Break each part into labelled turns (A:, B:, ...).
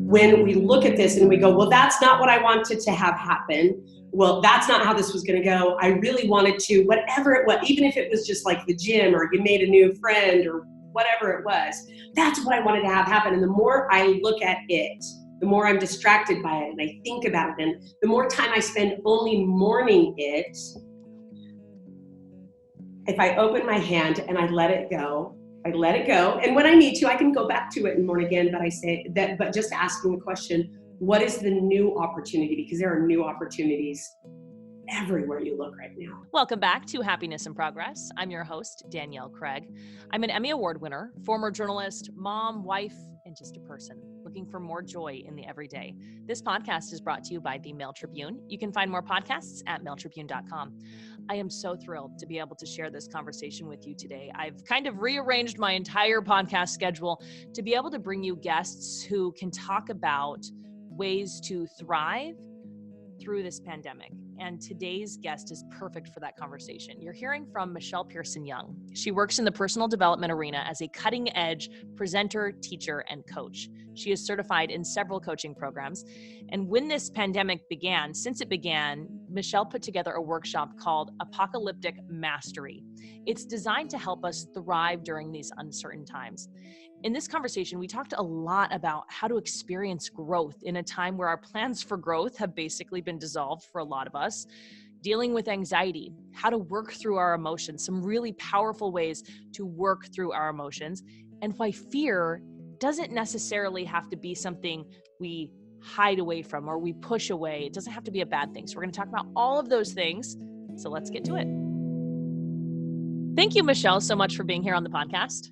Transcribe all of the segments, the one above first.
A: when we look at this and we go, well, that's not what I wanted to have happen. Well, that's not how this was going to go. I really wanted to, whatever it was, even if it was just like the gym or you made a new friend or whatever it was, that's what I wanted to have happen. And the more I look at it, the more I'm distracted by it and I think about it. And the more time I spend only mourning it, if I open my hand and I let it go, and when I need to, I can go back to it and mourn again, but I say that, but just asking the question, what is the new opportunity? Because there are new opportunities everywhere you look right now.
B: Welcome back to Happiness in Progress. I'm your host, Danielle Craig. I'm an Emmy Award winner, former journalist, mom, wife, and just a person looking for more joy in the everyday. This podcast is brought to you by the Mail Tribune. You can find more podcasts at mailtribune.com. I am so thrilled to be able to share this conversation with you today. I've kind of rearranged my entire podcast schedule to be able to bring you guests who can talk about ways to thrive through this pandemic. And today's guest is perfect for that conversation. You're hearing from Pierson Young. She works in the personal development arena as a cutting-edge presenter, teacher, and coach. She is certified in several coaching programs. And when this pandemic began, since it began, Michelle put together a workshop called Apocalyptic Mastery. It's designed to help us thrive during these uncertain times. In this conversation, we talked a lot about how to experience growth in a time where our plans for growth have basically been dissolved for a lot of us, dealing with anxiety, how to work through our emotions, some really powerful ways to work through our emotions, and why fear doesn't necessarily have to be something we hide away from or we push away. It doesn't have to be a bad thing. So we're going to talk about all of those things. So let's get to it. Thank you, Michelle, so much for being here on the podcast.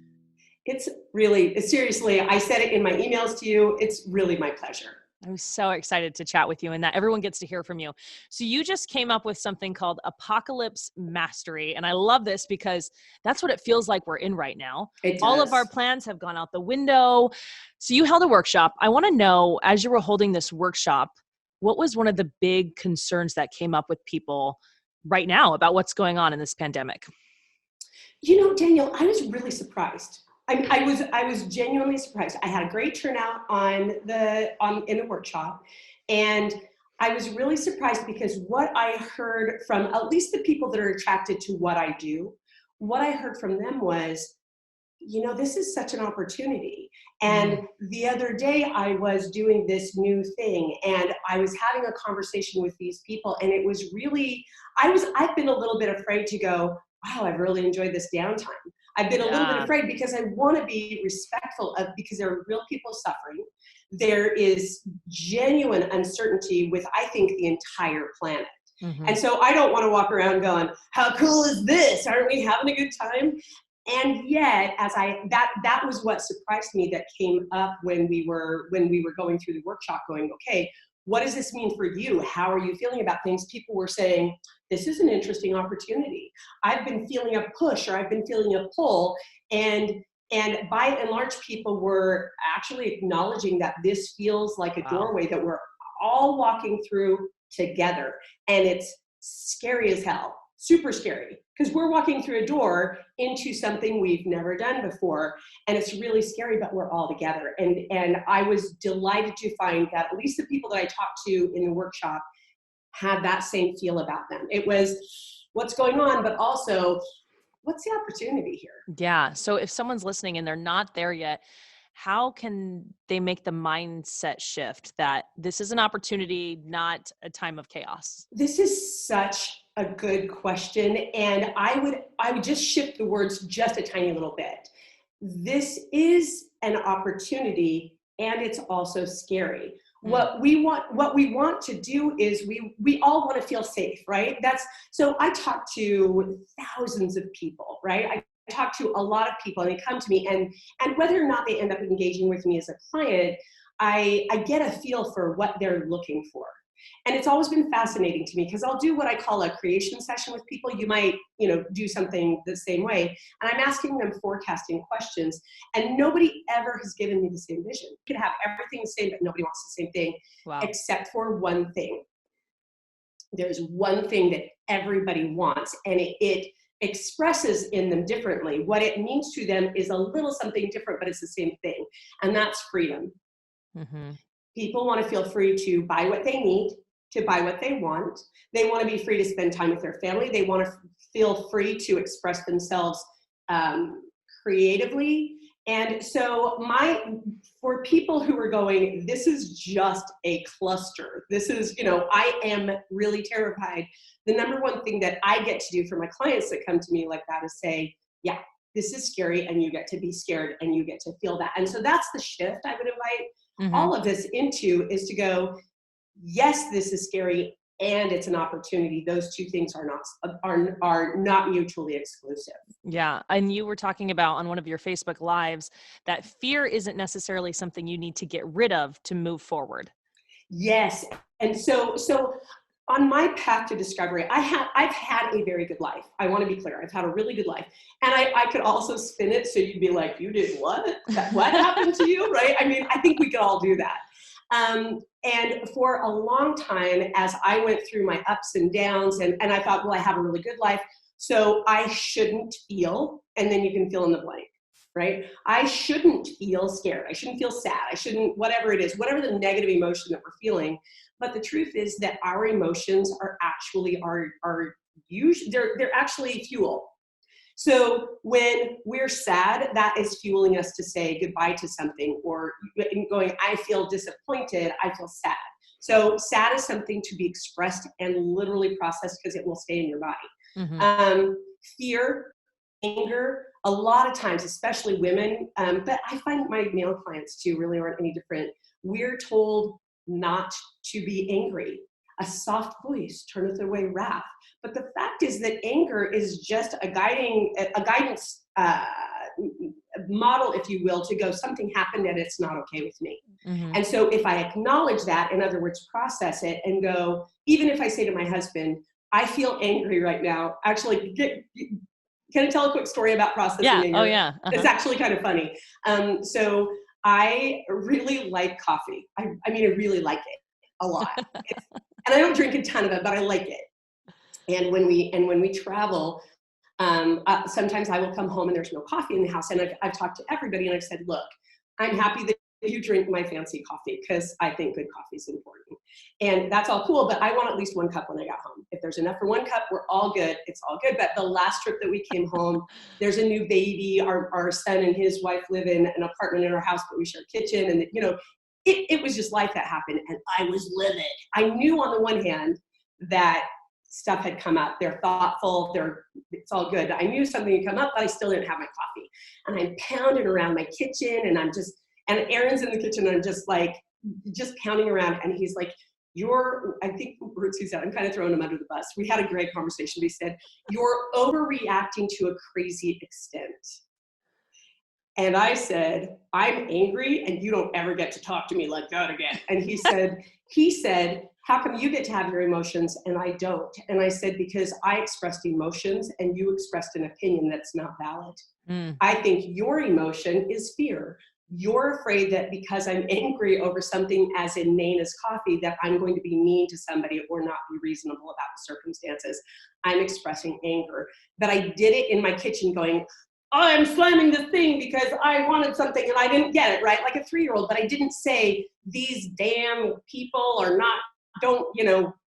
A: It's really, seriously, I said it in my emails to you. It's really my pleasure.
B: I'm so excited to chat with you and that everyone gets to hear from you. So you just came up with something called Apocalypse Mastery. And I love this because that's what it feels like we're in right now. All of our plans have gone out the window. So you held a workshop. I want to know, as you were holding this workshop, what was one of the big concerns that came up with people right now about what's going on in this pandemic?
A: You know, Danielle, I was really surprised. I was genuinely surprised. I had a great turnout in the workshop, and I was really surprised because what I heard from at least the people that are attracted to what I do, what I heard from them was, you know, this is such an opportunity. And the other day I was doing this new thing and I was having a conversation with these people, and it was really, I've been a little bit afraid to go, wow, I've really enjoyed this downtime. I've been a little bit afraid because I want to be respectful of, because there are real people suffering. There is genuine uncertainty with, I think, the entire planet. Mm-hmm. And so I don't want to walk around going, how cool is this? Aren't we having a good time? And yet, that was what surprised me, that came up when we were going through the workshop, going, okay, what does this mean for you? How are you feeling about things? People were saying, this is an interesting opportunity. I've been feeling a push, or I've been feeling a pull. And by and large, people were actually acknowledging that this feels like a doorway that we're all walking through together. And it's scary as hell, super scary, because we're walking through a door into something we've never done before. And it's really scary, but we're all together. And I was delighted to find that at least the people that I talked to in the workshop had that same feel about them. It was what's going on, but also what's the opportunity here?
B: Yeah. So if someone's listening and they're not there yet, how can they make the mindset shift that this is an opportunity, not a time of chaos?
A: This is such a good question. And I would just shift the words just a tiny little bit. This is an opportunity, and it's also scary. What we want to do is we all want to feel safe, right? So I talk to thousands of people, right? I talk to a lot of people, and they come to me, and whether or not they end up engaging with me as a client, I get a feel for what they're looking for. And it's always been fascinating to me, because I'll do what I call a creation session with people. You might, do something the same way. And I'm asking them forecasting questions, and nobody ever has given me the same vision. You could have everything the same, but nobody wants the same thing, except for one thing. There's one thing that everybody wants, and it expresses in them differently. What it means to them is a little something different, but it's the same thing. And that's freedom.
B: Mm-hmm.
A: People want to feel free to buy what they need, to buy what they want. They want to be free to spend time with their family. They want to feel free to express themselves creatively. And so for people who are going, this is just a cluster. This is, I am really terrified. The number one thing that I get to do for my clients that come to me like that is say, yeah, this is scary, and you get to be scared and you get to feel that. And so that's the shift I would invite all of us into, is to go, yes, this is scary, and it's an opportunity. Those two things are not mutually exclusive.
B: Yeah. And you were talking about on one of your Facebook Lives that fear isn't necessarily something you need to get rid of to move forward.
A: Yes. And so on my path to discovery, I've had a very good life. I want to be clear. I've had a really good life. And I could also spin it so you'd be like, you did what? What happened to you? Right? I mean, I think we could all do that. And for a long time, as I went through my ups and downs, and I thought, well, I have a really good life, so I shouldn't feel, and then you can fill in the blank, right? I shouldn't feel scared. I shouldn't feel sad. I shouldn't, whatever it is, whatever the negative emotion that we're feeling. But the truth is that our emotions are actually they're actually fuel. So when we're sad, that is fueling us to say goodbye to something, or going, I feel disappointed, I feel sad. So sad is something to be expressed and literally processed because it will stay in your body. Fear, anger, a lot of times, especially women, but I find my male clients too really aren't any different. We're told not to be angry. A soft voice turneth away wrath. But the fact is that anger is just a guidance model, if you will, to go, something happened and it's not okay with me. And so if I acknowledge that, in other words, process it and go, even if I say to my husband, I feel angry right now. Actually, can I tell a quick story about processing anger?
B: Oh, yeah.
A: It's actually kind of funny. So I really like coffee. I mean, I really like it a lot. And I don't drink a ton of it, but I like it. And when we travel, sometimes I will come home and there's no coffee in the house. And I've talked to everybody and I've said, look, I'm happy that you drink my fancy coffee because I think good coffee is important. And that's all cool, but I want at least one cup when I got home. If there's enough for one cup, we're all good. It's all good. But the last trip that we came home, there's a new baby. Our son and his wife live in an apartment in our house, but we share a kitchen. And, it was just life that happened. And I was livid. I knew on the one hand that stuff had come up. They're thoughtful. It's all good. I knew something had come up, but I still didn't have my coffee. And I'm pounding around my kitchen, and and Aaron's in the kitchen, and I'm just pounding around. And he's like, I think he said, I'm kind of throwing him under the bus. We had a great conversation. He said, you're overreacting to a crazy extent. And I said, I'm angry and you don't ever get to talk to me like that again. And he said, how come you get to have your emotions and I don't? And I said, because I expressed emotions and you expressed an opinion that's not valid. I think your emotion is fear. You're afraid that because I'm angry over something as inane as coffee, that I'm going to be mean to somebody or not be reasonable about the circumstances. I'm expressing anger. But I did it in my kitchen going, I'm slamming this thing because I wanted something and I didn't get it, right? Like a 3-year-old, but I didn't say these damn people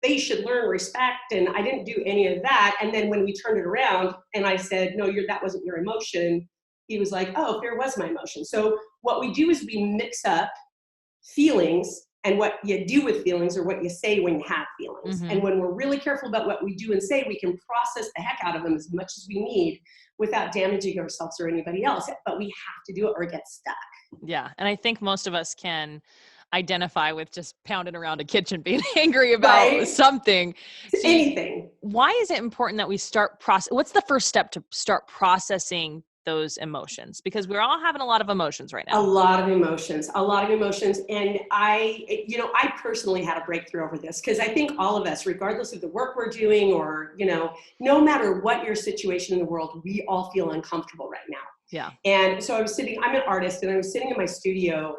A: they should learn respect. And I didn't do any of that. And then when we turned it around and I said, no, that wasn't your emotion. He was like, oh, fear was my emotion. So what we do is we mix up feelings and what you do with feelings or what you say when you have feelings. And when we're really careful about what we do and say, we can process the heck out of them as much as we need without damaging ourselves or anybody else. But we have to do it or get stuck.
B: Yeah. And I think most of us can identify with just pounding around a kitchen, being angry about something. So
A: anything.
B: Why is it important that we start what's the first step to start processing those emotions? Because we're all having a lot of emotions right now.
A: A lot of emotions. And I personally had a breakthrough over this because I think all of us, regardless of the work we're doing or, no matter what your situation in the world, we all feel uncomfortable right now.
B: Yeah.
A: And so I'm an artist and I was sitting in my studio,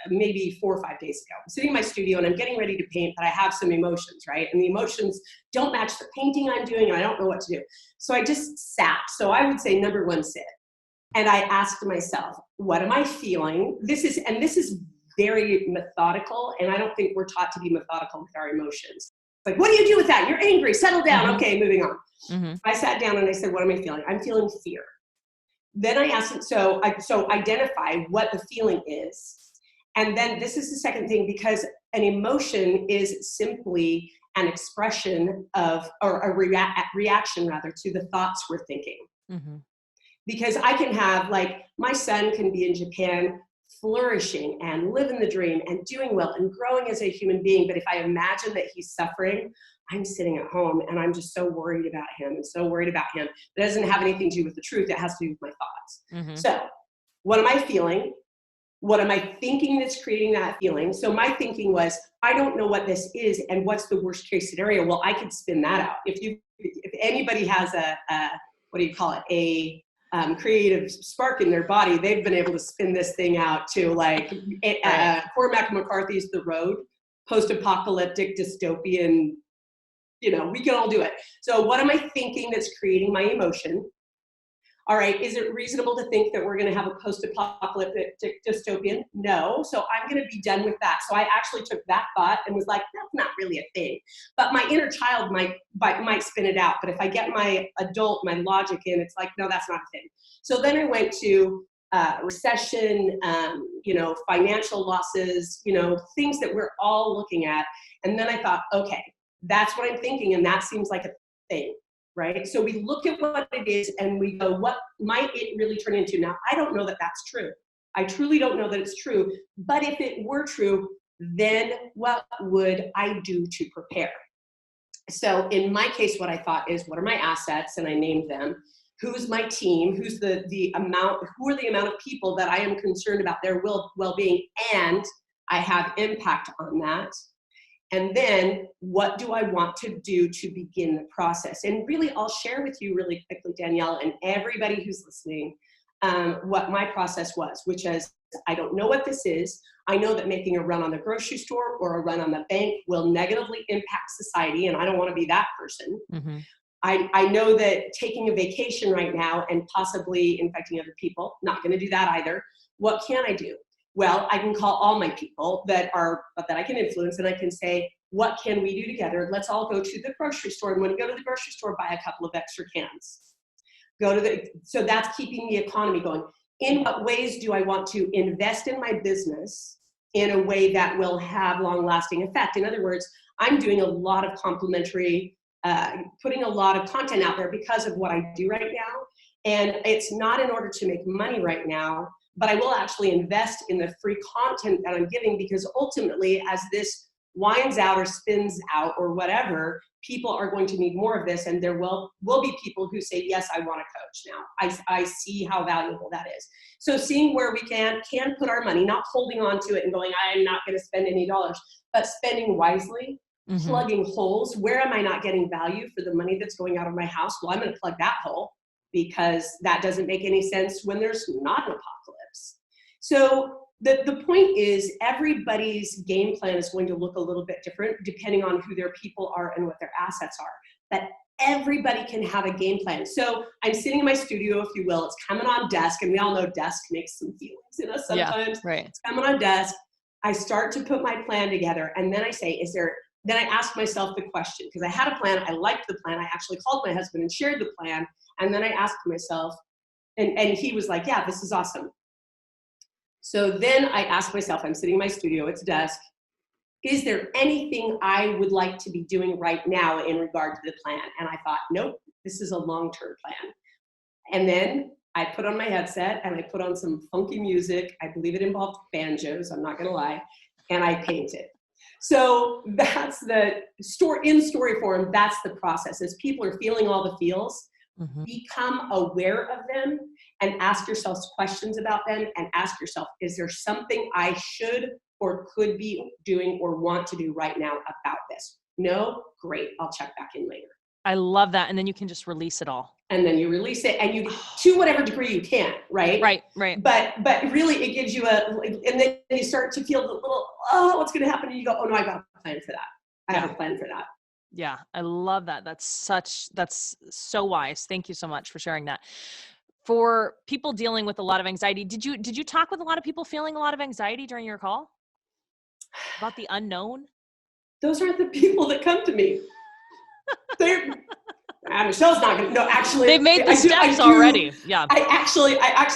A: maybe 4 or 5 days ago. I'm sitting in my studio and I'm getting ready to paint, but I have some emotions, right? And the emotions don't match the painting I'm doing and I don't know what to do. So I just sat. So I would say number one, sit. And I asked myself, what am I feeling? This is very methodical. And I don't think we're taught to be methodical with our emotions. Like, what do you do with that? You're angry, settle down.
B: Mm-hmm.
A: Okay, moving on.
B: Mm-hmm.
A: I sat down and I said, what am I feeling? I'm feeling fear. Then I asked him, so identify what the feeling is. And then this is the second thing, because an emotion is simply an expression of, or a reaction rather, to the thoughts we're thinking.
B: Mm-hmm.
A: Because I can have, like, my son can be in Japan flourishing and living the dream and doing well and growing as a human being. But if I imagine that he's suffering, I'm sitting at home and I'm just so worried about him and so worried about him. It doesn't have anything to do with the truth. It has to do with my thoughts.
B: Mm-hmm.
A: So what am I feeling? What am I thinking that's creating that feeling? So my thinking was, I don't know what this is and what's the worst case scenario. Well, I could spin that out. If anybody has a what do you call it? A creative spark in their body, they've been able to spin this thing out to, like, Cormac McCarthy's The Road, post-apocalyptic dystopian, we can all do it. So what am I thinking that's creating my emotion? All right, is it reasonable to think that we're going to have a post-apocalyptic dystopian? No, so I'm going to be done with that. So I actually took that thought and was like, that's not really a thing. But my inner child might spin it out. But if I get my logic in, it's like, no, that's not a thing. So then I went to recession, financial losses, things that we're all looking at. And then I thought, okay, that's what I'm thinking, and that seems like a thing. Right? So we look at what it is and we go, what might it really turn into? Now, I don't know that that's true. I truly don't know that it's true. But if it were true, then what would I do to prepare? So in my case, what I thought is, what are my assets? And I named them. Who's my team? Who are the amount of people that I am concerned about their well-being, and I have impact on that. And then what do I want to do to begin the process? And really, I'll share with you really quickly, Danielle, and everybody who's listening, what my process was, which is, I don't know what this is. I know that making a run on the grocery store or a run on the bank will negatively impact society, and I don't want to be that person.
B: Mm-hmm.
A: I know that taking a vacation right now and possibly infecting other people, not going to do that either. What can I do? Well, I can call all my people that I can influence, and I can say, what can we do together? Let's all go to the grocery store. And when you go to the grocery store, buy a couple of extra cans. So that's keeping the economy going. In what ways do I want to invest in my business in a way that will have long-lasting effect? In other words, I'm doing a lot of complimentary, putting a lot of content out there because of what I do right now. And it's not in order to make money right now, but I will actually invest in the free content that I'm giving, because ultimately, as this winds out or spins out or whatever, people are going to need more of this, and there will be people who say, yes, I want a coach now. I see how valuable that is. So seeing where we can put our money, not holding on to it and going, I'm not going to spend any dollars, but spending wisely,
B: Mm-hmm.
A: plugging holes. Where am I not getting value for the money that's going out of my house? Well, I'm going to plug that hole, because that doesn't make any sense when there's not an apocalypse. So the point is, everybody's game plan is going to look a little bit different depending on who their people are and what their assets are. But everybody can have a game plan. So I'm sitting in my studio, if you will. It's coming on desk, and we all know desk makes some feelings in us sometimes.
B: Yeah, right.
A: It's coming on desk. I start to put my plan together, and then I say, then I ask myself the question, because I had a plan, I liked the plan, I actually called my husband and shared the plan, and then I asked myself, and he was like, yeah, this is awesome. So then I asked myself, I'm sitting in my studio, it's desk, is there anything I would like to be doing right now in regard to the plan? And I thought, nope, this is a long-term plan. And then I put on my headset and I put on some funky music. I believe it involved banjos, I'm not gonna lie, and I painted. So that's the story form, that's the process. As people are feeling all the feels,
B: Mm-hmm.
A: become aware of them and ask yourself questions about them, and ask yourself, is there something I should or could be doing or want to do right now about this? No? Great, I'll check back in later.
B: I love that. And then you can just release it all.
A: And then you release it, and you, to whatever degree you can, right?
B: Right.
A: But really, it gives you and then you start to feel the little, what's going to happen? And you go, oh no, I got a plan for that. I have a plan for that.
B: Yeah, I love that. That's so wise. Thank you so much for sharing that. For people dealing with a lot of anxiety, did you talk with a lot of people feeling a lot of anxiety during your call? About the unknown?
A: Those aren't the people that come to me. They're, Michelle's not gonna, no, actually,
B: They've made the
A: I
B: steps
A: do.
B: already. Yeah.
A: I actually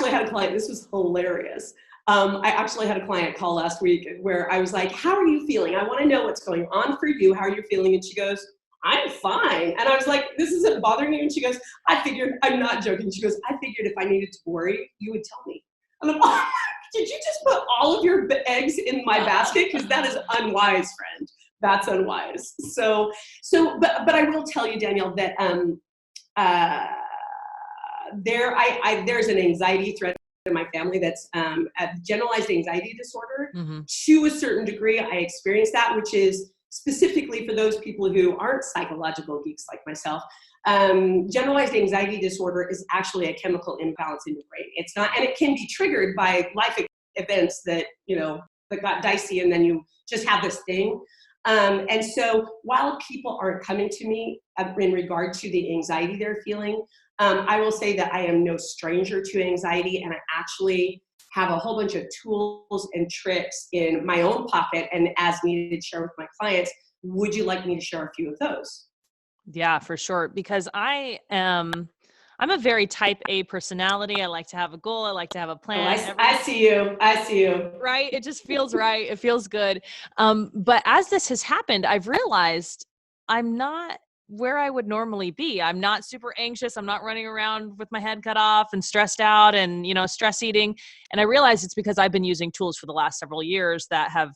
A: had a client, this was hilarious. I actually had a client call last week where I was like, how are you feeling? I want to know what's going on for you. How are you feeling? And she goes, I'm fine. And I was like, this isn't bothering you? And she goes, I figured, I'm not joking. She goes, I figured if I needed to worry, you would tell me. And I'm like, did you just put all of your eggs in my basket? Because that is unwise, friend. That's unwise. But I will tell you, Danielle, that there's an anxiety threat in my family that's a generalized anxiety disorder.
B: Mm-hmm.
A: To a certain degree, I experience that, which is specifically for those people who aren't psychological geeks like myself. Generalized anxiety disorder is actually a chemical imbalance in your brain. It's not, and it can be triggered by life events that got dicey, and then you just have this thing. And so while people aren't coming to me in regard to the anxiety they're feeling, I will say that I am no stranger to anxiety, and I actually have a whole bunch of tools and tricks in my own pocket and as needed share with my clients. Would you like me to share a few of those?
B: Yeah, for sure. Because I'm a very type A personality. I like to have a goal. I like to have a plan.
A: I see you. I see you.
B: Right. It just feels right. It feels good. But as this has happened, I've realized I'm not where I would normally be. I'm not super anxious. I'm not running around with my head cut off and stressed out and, stress eating. And I realize it's because I've been using tools for the last several years that have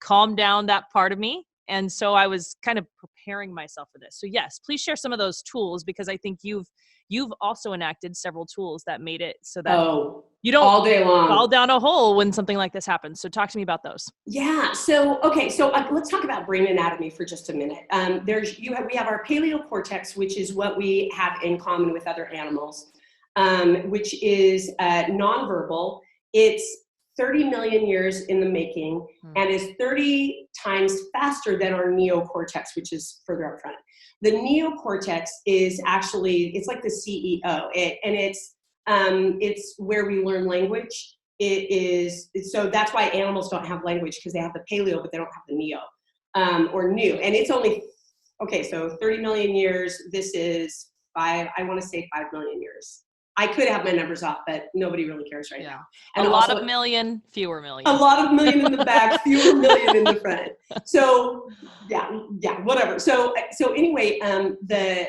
B: calmed down that part of me. And so I was kind of preparing myself for this. So yes, please share some of those tools, because I think you've also enacted several tools that made it so that you don't
A: all day long
B: fall down a hole when something like this happens. So talk to me about those.
A: Yeah. So let's talk about brain anatomy for just a minute. We have our paleocortex, which is what we have in common with other animals, which is nonverbal. It's 30 million years in the making and is 30 times faster than our neocortex, which is further up front. The neocortex is actually, it's like the CEO, it's where we learn language. So that's why animals don't have language, because they have the paleo, but they don't have the neo or new. And it's only, so 30 million years. This is I want to say 5 million years. I could have my numbers off, but nobody really cares right now. And
B: a lot of million, fewer million.
A: A lot of million in the back, fewer million in the front. So yeah, whatever. So anyway, the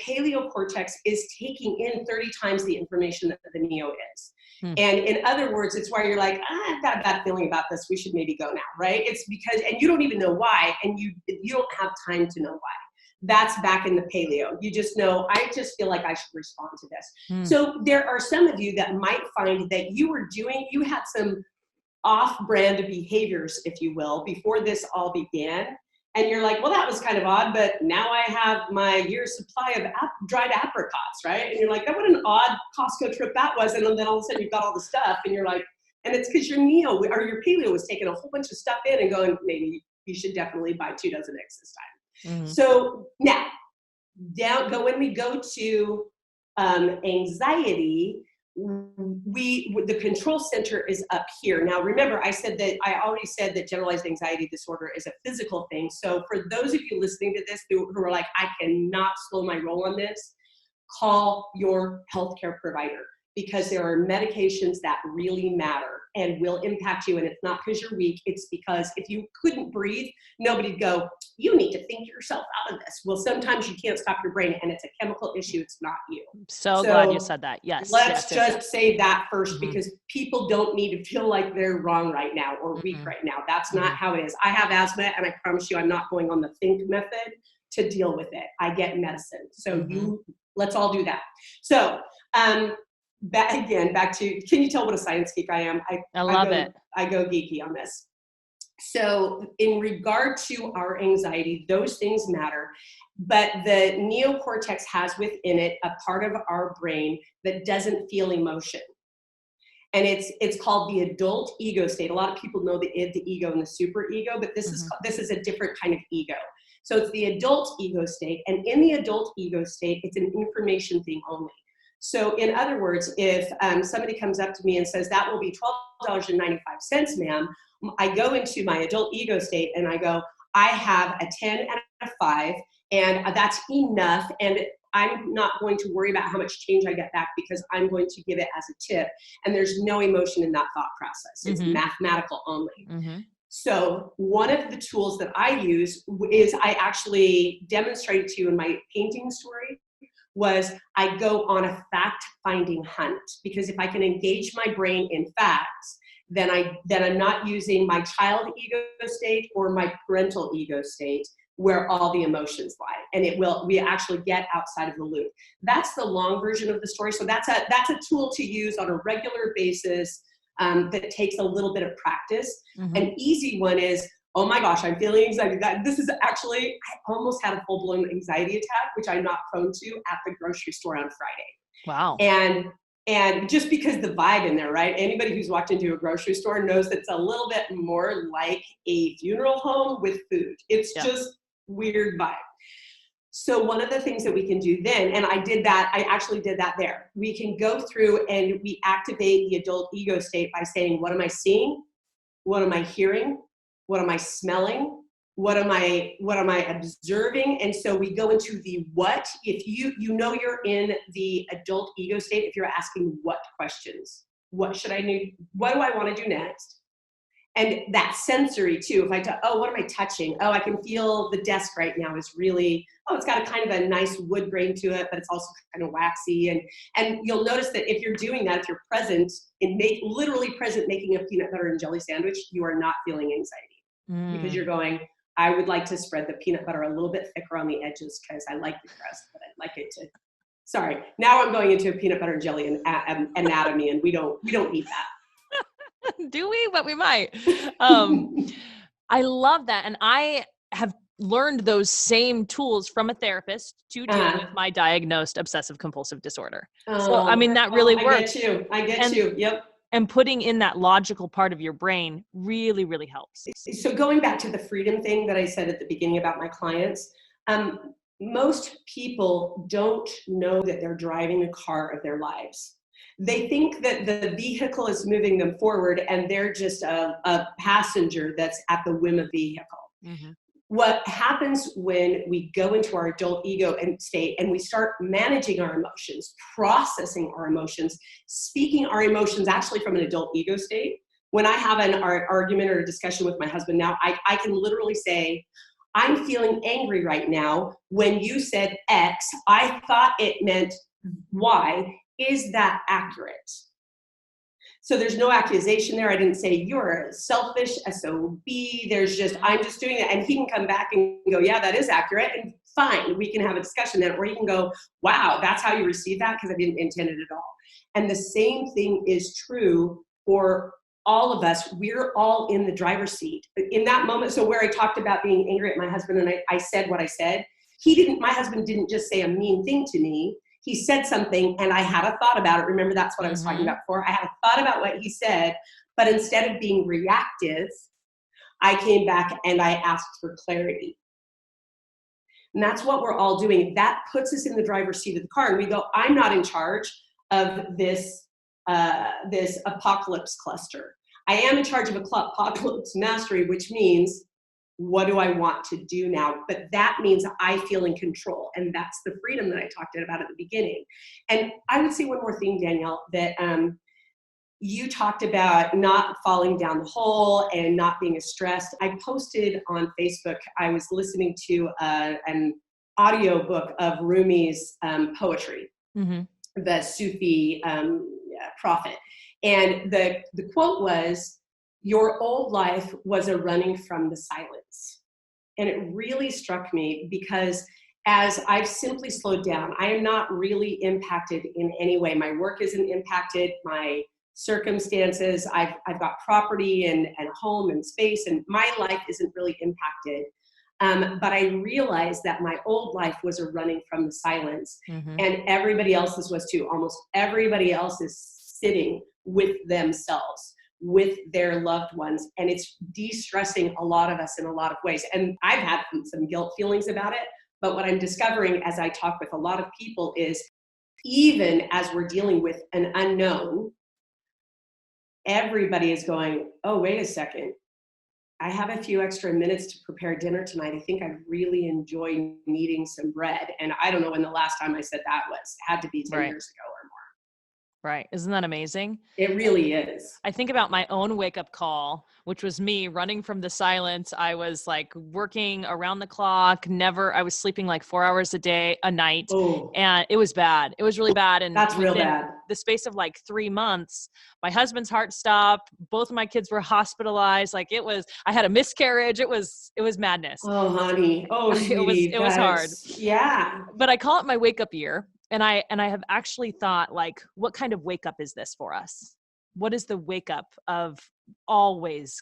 A: paleocortex is taking in 30 times the information that the neo is. And in other words, it's why you're like, I've got a bad feeling about this. We should maybe go now, right? It's because, and you don't even know why, and you don't have time to know why. That's back in the paleo. You just know, I just feel like I should respond to this. So there are some of you that might find that you had some off-brand behaviors, if you will, before this all began. And you're like, well, that was kind of odd, but now I have my year's supply of dried apricots, right? And you're like, what an odd Costco trip that was. And then all of a sudden you've got all the stuff, and you're like, and it's because your neo or your paleo was taking a whole bunch of stuff in and going, maybe you should definitely buy 2 dozen eggs this time. So now, when we go to anxiety, the control center is up here. Now, remember, I already said that generalized anxiety disorder is a physical thing. So for those of you listening to this who are like, I cannot slow my roll on this, call your healthcare provider, because there are medications that really matter and will impact you. And it's not because you're weak. It's because if you couldn't breathe, nobody'd go, you need to think yourself out of this. Well, sometimes you can't stop your brain, and it's a chemical issue. It's not you.
B: So glad you said that. Yes.
A: Let's say that first, because people don't need to feel like they're wrong right now or weak right now. That's not how it is. I have asthma, and I promise you, I'm not going on the think method to deal with it. I get medicine. So let's all do that. So, back to, can you tell what a science geek I am?
B: I love it.
A: I go geeky on this. So in regard to our anxiety, those things matter, but the neocortex has within it a part of our brain that doesn't feel emotion. And it's called the adult ego state. A lot of people know the id, the ego, and the super ego, but this is a different kind of ego. So it's the adult ego state, and in the adult ego state, it's an information thing only. So in other words, if somebody comes up to me and says, that will be $12.95, ma'am, I go into my adult ego state and I go, I have a 10 and a 5, and that's enough. And I'm not going to worry about how much change I get back because I'm going to give it as a tip. And there's no emotion in that thought process. It's mathematical only. So one of the tools that I use is I actually demonstrated to you in my painting story was I go on a fact-finding hunt, because if I can engage my brain in facts, then I'm not using my child ego state or my parental ego state where all the emotions lie, and we actually get outside of the loop. That's the long version of the story. So that's a tool to use on a regular basis that takes a little bit of practice. An easy one is, oh my gosh, I'm feeling anxiety. This is actually, I almost had a full-blown anxiety attack, which I'm not prone to, at the grocery store on Friday.
B: Wow.
A: And just because the vibe in there, right? Anybody who's walked into a grocery store knows it's a little bit more like a funeral home with food. It's just weird vibe. So one of the things that we can do then, and I actually did that there. We can go through and we activate the adult ego state by saying, what am I seeing? What am I hearing? What am I smelling? What am I observing? And so we go into the what. If you know you're in the adult ego state, if you're asking what questions, what should I do? What do I want to do next? And that sensory too. If I what am I touching? Oh, I can feel the desk right now is really, it's got a kind of a nice wood grain to it, but it's also kind of waxy. And you'll notice that if you're doing that, if you're present literally present making a peanut butter and jelly sandwich, you are not feeling anxiety because you're going, I would like to spread the peanut butter a little bit thicker on the edges because I like the crust, but I'd like it to. Sorry, now I'm going into a peanut butter and jelly anatomy, and we don't need that.
B: Do we? But we might. I love that. And I have learned those same tools from a therapist to deal with my diagnosed obsessive compulsive disorder. So, I mean, that really works.
A: I get you. Yep.
B: And putting in that logical part of your brain really, really helps.
A: So going back to the freedom thing that I said at the beginning about my clients, most people don't know that they're driving the car of their lives. They think that the vehicle is moving them forward and they're just a passenger that's at the whim of the vehicle. What happens when we go into our adult ego state and we start managing our emotions, processing our emotions, speaking our emotions actually from an adult ego state. When I have an argument or a discussion with my husband now, I can literally say, I'm feeling angry right now. When you said X, I thought it meant Y. Is that accurate? So there's no accusation there. I didn't say you're a selfish SOB. I'm just doing it. And he can come back and go, yeah, that is accurate. And fine, we can have a discussion then. Or he can go, wow, that's how you received that because I didn't intend it at all. And the same thing is true for all of us. We're all in the driver's seat. In that moment, so where I talked about being angry at my husband and I said what I said, my husband didn't just say a mean thing to me. He said something and I had a thought about it. Remember, that's what I was talking about before. I had a thought about what he said, but instead of being reactive, I came back and I asked for clarity. And that's what we're all doing. That puts us in the driver's seat of the car. And we go, I'm not in charge of this apocalypse cluster. I am in charge of apocalypse mastery, which means, what do I want to do now? But that means I feel in control. And that's the freedom that I talked about at the beginning. And I would say one more thing, Danielle, that you talked about not falling down the hole and not being as stressed. I posted on Facebook, I was listening to an audio book of Rumi's poetry, the Sufi prophet. And the quote was, your old life was a running from the silence. And it really struck me because as I've simply slowed down, I am not really impacted in any way. My work isn't impacted, my circumstances, I've got property and home and space, and my life isn't really impacted. But I realized that my old life was a running from the silence, and everybody else's was too. Almost everybody else is sitting with themselves, with their loved ones, and it's de-stressing a lot of us in a lot of ways. And I've had some guilt feelings about it, but what I'm discovering as I talk with a lot of people is even as we're dealing with an unknown, everybody is going, oh, wait a second. I have a few extra minutes to prepare dinner tonight. I think I'd really enjoy kneading some bread. And I don't know when the last time I said that was. It had to be 10
B: Right.
A: years ago or more.
B: Right. Isn't that amazing?
A: It really is.
B: I think about my own wake-up call, which was me running from the silence. I was like working around the clock, I was sleeping like 4 hours a night.
A: Oh,
B: And it was bad. It was really bad. And
A: that's real
B: within
A: bad.
B: the space of like 3 months, my husband's heart stopped. Both of my kids were hospitalized. I had a miscarriage. It was madness.
A: Oh, honey. Oh, sweetie.
B: It was hard.
A: Yeah.
B: But I call it my wake up year. And I have actually thought, like, what kind of wake up is this for us? What is the wake up of always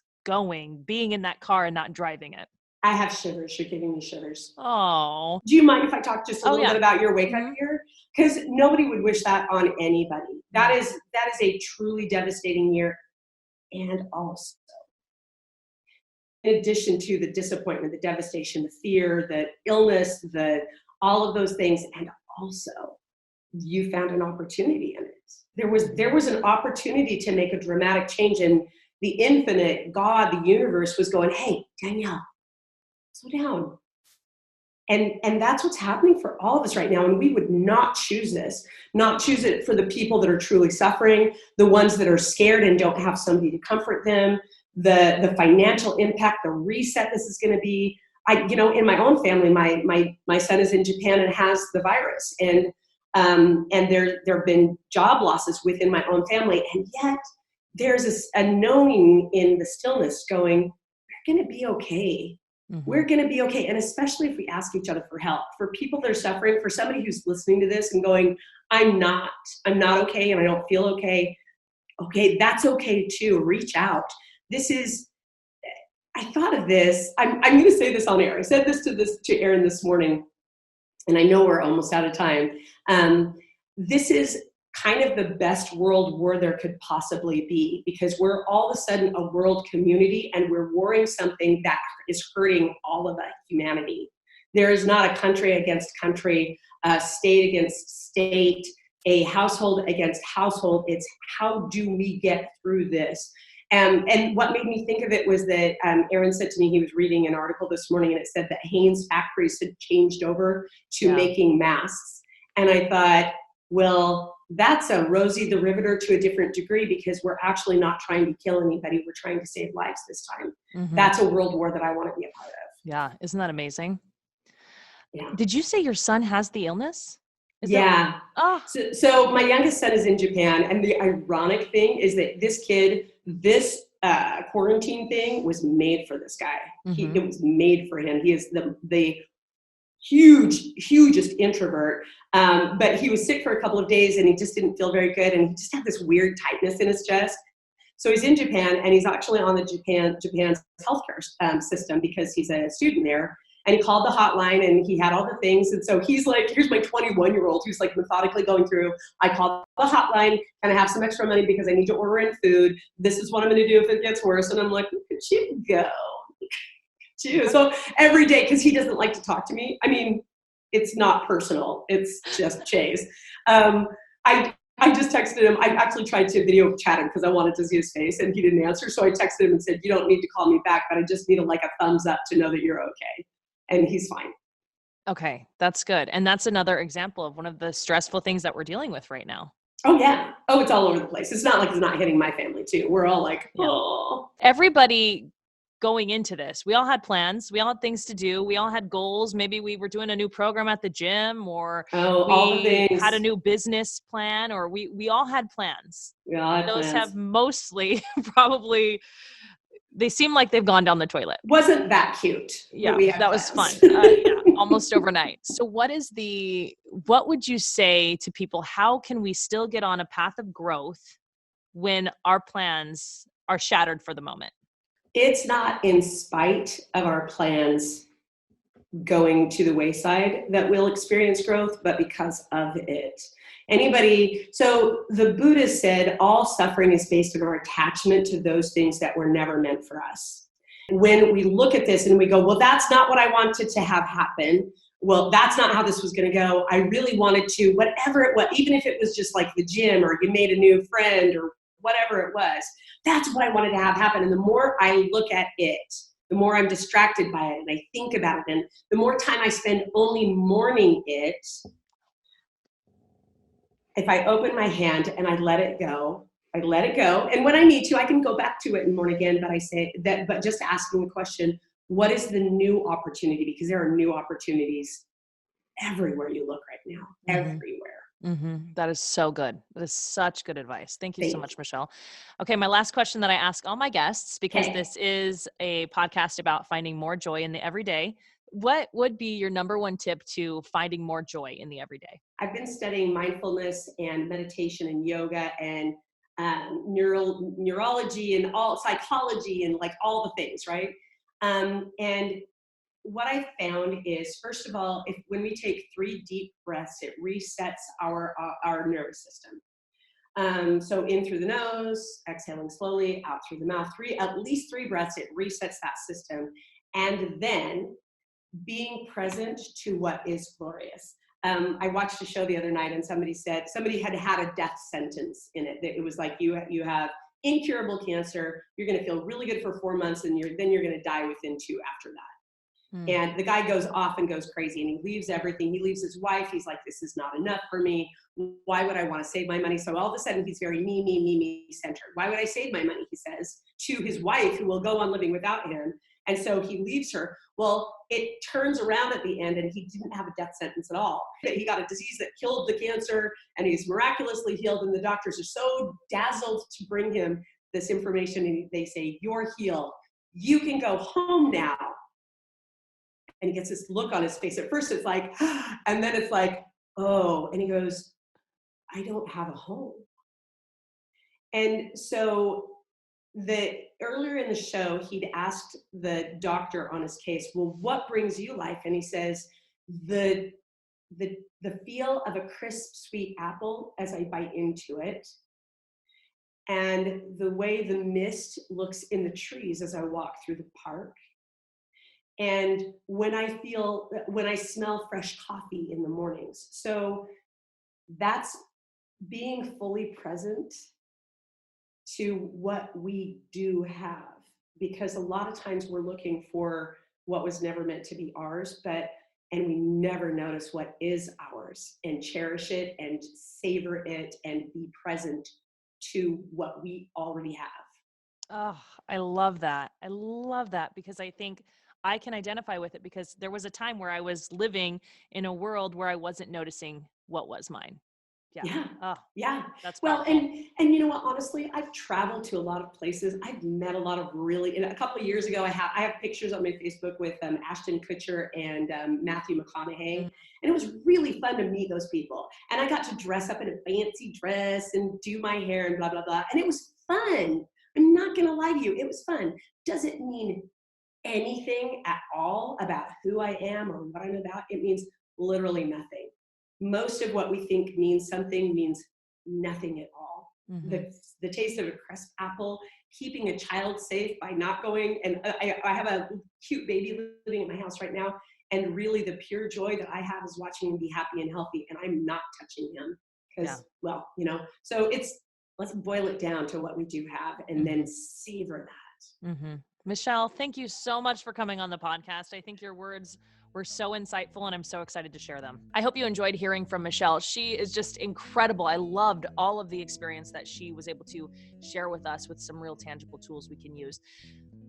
B: being in that car and not driving it?
A: I have shivers. You're giving me shivers.
B: Oh.
A: Do you mind if I talk just a little bit about your wake up
B: Mhm.
A: year? Because nobody would wish that on anybody. That is a truly devastating year. And also, in addition to the disappointment, the devastation, the fear, the illness, all of those things, and also you found an opportunity in it. There was an opportunity to make a dramatic change, and the infinite God, the universe, was going, hey, Danielle, slow down. And that's what's happening for all of us right now. And we would not choose this, not choose it for the people that are truly suffering, the ones that are scared and don't have somebody to comfort them, the financial impact, the reset this is going to be. In my own family, my son is in Japan and has the virus, and there have been job losses within my own family, and yet there's a knowing in the stillness going, we're going to be okay. Mm-hmm. We're going to be okay. And especially if we ask each other for help, for people that are suffering, for somebody who's listening to this and going, I'm not okay and I don't feel okay. Okay, that's okay too. Reach out. I thought of this. I'm going to say this on air. I said this to Aaron this morning, and I know we're almost out of time. This is kind of the best world war there could possibly be, because we're all of a sudden a world community and we're warring something that is hurting all of humanity. There is not a country against country, a state against state, a household against household. It's how do we get through this? And what made me think of it was that Aaron said to me, he was reading an article this morning and it said that Hanes factories had changed over to making masks. And I thought, well, that's a Rosie the Riveter to a different degree, because we're actually not trying to kill anybody. We're trying to save lives this time. Mm-hmm. That's a world war that I want to be a part of.
B: Yeah. Isn't that amazing?
A: Yeah.
B: Did you say your son has the illness?
A: So my youngest son is in Japan, and the ironic thing is that this kid, this quarantine thing was made for this guy. Mm-hmm. It was made for him. He is the hugest introvert, but he was sick for a couple of days and he just didn't feel very good, and he just had this weird tightness in his chest. So he's in Japan, and he's actually on the Japan's healthcare system because he's a student there. And he called the hotline and he had all the things. And so he's like, here's my 21-year-old who's like methodically going through, I called the hotline, can I have some extra money because I need to order in food? This is what I'm going to do if it gets worse. And I'm like, look at you go. So every day, because he doesn't like to talk to me. I mean, it's not personal. It's just Chase. I just texted him. I actually tried to video chat him because I wanted to see his face, and he didn't answer. So I texted him and said, you don't need to call me back, but I just need a thumbs up to know that you're okay. And he's fine.
B: Okay, that's good. And that's another example of one of the stressful things that we're dealing with right now.
A: Oh, yeah. Oh, it's all over the place. It's not like it's not hitting my family, too. We're all like, oh.
B: Everybody going into this, we all had plans. We all had things to do. We all had goals. Maybe we were doing a new program at the gym, or
A: all the things.
B: Had a new business plan, or we all had plans. Those have mostly probably... They seem like they've gone down the toilet.
A: Wasn't that cute?
B: Yeah, that was fun. Almost overnight. So what would you say to people? How can we still get on a path of growth when our plans are shattered for the moment?
A: It's not in spite of our plans going to the wayside that we'll experience growth, but because of it. So the Buddha said all suffering is based on our attachment to those things that were never meant for us. When we look at this and we go, well, that's not what I wanted to have happen, well, that's not how this was going to go. I really wanted to, whatever it was, even if it was just like the gym or you made a new friend or whatever it was, that's what I wanted to have happen. And the more I look at it, the more I'm distracted by it and I think about it. And the more time I spend only mourning it, if I open my hand and I let it go, I let it go. And when I need to, I can go back to it and mourn again. But I say that, but just asking the question, what is the new opportunity? Because there are new opportunities everywhere you look right now, everywhere.
B: That is so good. That is such good advice. Thank you so
A: Thanks.
B: much, Michelle. Okay, my last question that I ask all my guests, because
A: Okay.
B: this is a podcast about finding more joy in the everyday. What would be your number one tip to finding more joy in the everyday?
A: I've been studying mindfulness and meditation and yoga and neurology and all psychology and like all the things, right? And what I found is, first of all, when we take 3 deep breaths, it resets our nervous system. So in through the nose, exhaling slowly, out through the mouth. At least 3 breaths, it resets that system. And then being present to what is glorious. I watched a show the other night and somebody had a death sentence in it. It was like, you have incurable cancer, you're gonna feel really good for 4 months and then you're gonna die within 2 after that. And the guy goes off and goes crazy and he leaves everything. He leaves his wife. He's like, this is not enough for me. Why would I want to save my money? So all of a sudden he's very me centered. Why would I save my money? He says to his wife, who will go on living without him. And so he leaves her. Well, it turns around at the end and he didn't have a death sentence at all. He got a disease that killed the cancer and he's miraculously healed. And the doctors are so dazzled to bring him this information. And they say, you're healed. You can go home now. And he gets this look on his face. At first it's like, and then it's like, oh, and he goes, I don't have a home. And so earlier in the show, he'd asked the doctor on his case, well, what brings you life? And he says, the feel of a crisp, sweet apple as I bite into it. And the way the mist looks in the trees as I walk through the park. And when I smell fresh coffee in the mornings. So that's being fully present to what we do have, because a lot of times we're looking for what was never meant to be ours, and we never notice what is ours and cherish it and savor it and be present to what we already have.
B: Oh, I love that. I love that because I think I can identify with it because there was a time where I was living in a world where I wasn't noticing what was mine. Yeah.
A: Yeah.
B: Oh,
A: Yeah.
B: that's
A: Well,
B: powerful.
A: and you know what, honestly, I've traveled to a lot of places. I've met a lot of a couple of years ago, I have pictures on my Facebook with Ashton Kutcher and Matthew McConaughey.
B: Mm.
A: And it was really fun to meet those people. And I got to dress up in a fancy dress and do my hair and blah, blah, blah. And it was fun. I'm not going to lie to you. It was fun. Does it mean anything at all about who I am or what I'm about? It means literally nothing. Most of what we think means something means nothing at all.
B: Mm-hmm.
A: The taste of a crisp apple, keeping a child safe by not going, and I have a cute baby living in my house right now, and really the pure joy that I have is watching him be happy and healthy, and I'm not touching him because, well, so let's boil it down to what we do have and then savor that.
B: Mm-hmm. Michelle, thank you so much for coming on the podcast. I think your words were so insightful and I'm so excited to share them. I hope you enjoyed hearing from Michelle. She is just incredible. I loved all of the experience that she was able to share with us with some real tangible tools we can use.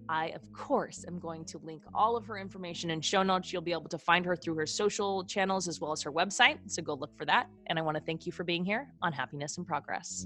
B: I, of course, am going to link all of her information in show notes. You'll be able to find her through her social channels as well as her website. So go look for that. And I want to thank you for being here on Happiness in Progress.